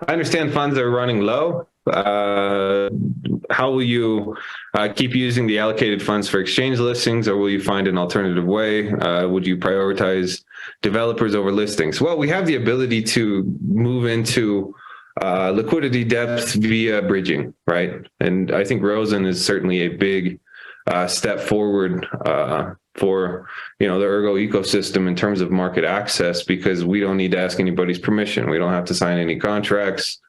I understand funds are running low. How will you keep using the allocated funds for exchange listings, or will you find an alternative way? Would you prioritize developers over listings? Well, we have the ability to move into liquidity depth via bridging, right? And I think Rosen is certainly a big step forward for the Ergo ecosystem in terms of market access, because we don't need to ask anybody's permission. We don't have to sign any contracts,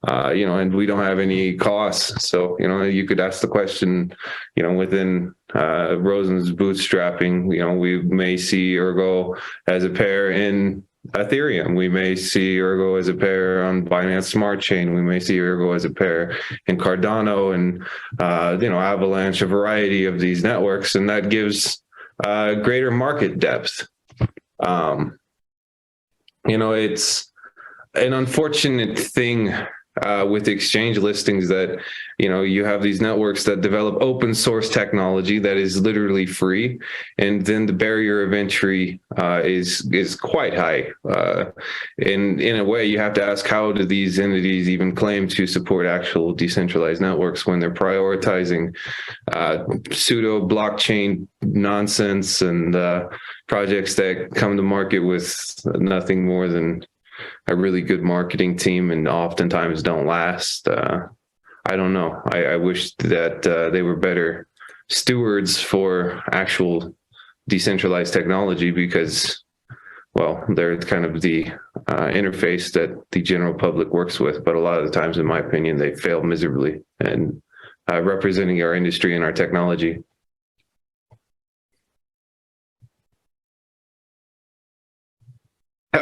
and we don't have any costs. So you could ask the question, within Rosen's bootstrapping, we may see Ergo as a pair in Ethereum. We may see Ergo as a pair on Binance Smart Chain. We may see Ergo as a pair in Cardano and, Avalanche, a variety of these networks. And that gives greater market depth. It's an unfortunate thing with exchange listings that, you have these networks that develop open source technology that is literally free. And then the barrier of entry is quite high. In a way, you have to ask, how do these entities even claim to support actual decentralized networks when they're prioritizing pseudo blockchain nonsense and projects that come to market with nothing more than a really good marketing team and oftentimes don't last. I don't know. I wish that they were better stewards for actual decentralized technology, because, well, they're kind of the interface that the general public works with. But a lot of the times, in my opinion, they fail miserably in representing our industry and our technology.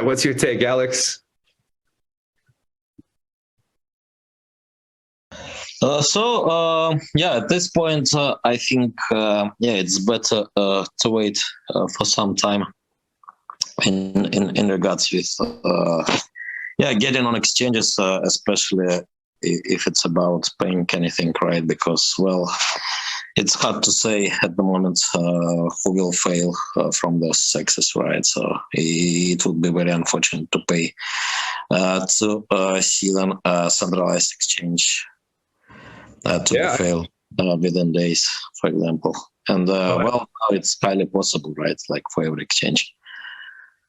What's your take, Alex? At this point, I think, it's better to wait for some time in regards with, getting on exchanges, especially if it's about paying anything, right? Because, well, it's hard to say at the moment who will fail from those success, right? So it would be very unfortunate to pay to see them centralized exchange to fail within days, for example. And now it's highly possible, right? Like for every exchange.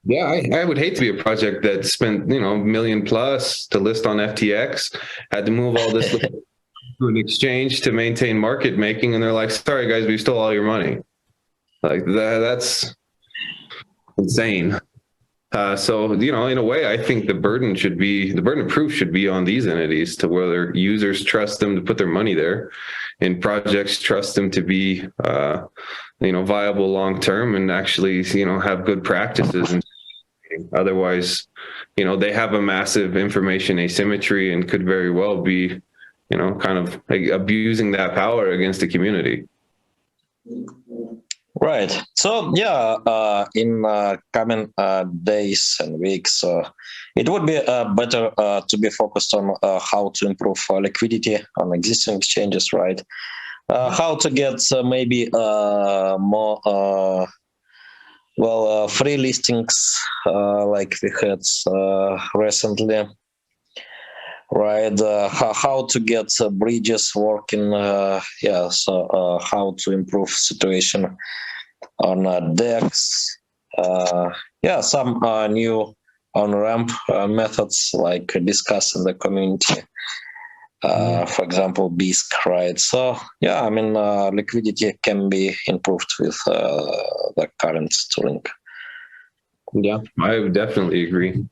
Yeah, I would hate to be a project that spent $1 million plus to list on FTX, had to move all this to an exchange to maintain market making, and they're like, "Sorry guys, we stole all your money." Like that's insane. So, in a way, I think the burden of proof should be on these entities, to whether users trust them to put their money there, and projects trust them to be, viable long term and actually, have good practices. And otherwise, they have a massive information asymmetry and could very well be, kind of like abusing that power against the community. Right. So, in coming days and weeks, it would be better to be focused on how to improve liquidity on existing exchanges, right? How to get maybe more, free listings like we had recently, right? How to get bridges working, so how to improve situation on DEX, some new on-ramp methods like discussed in the community, for example, BISC, right? So, liquidity can be improved with the current tooling. Yeah, I would definitely agree.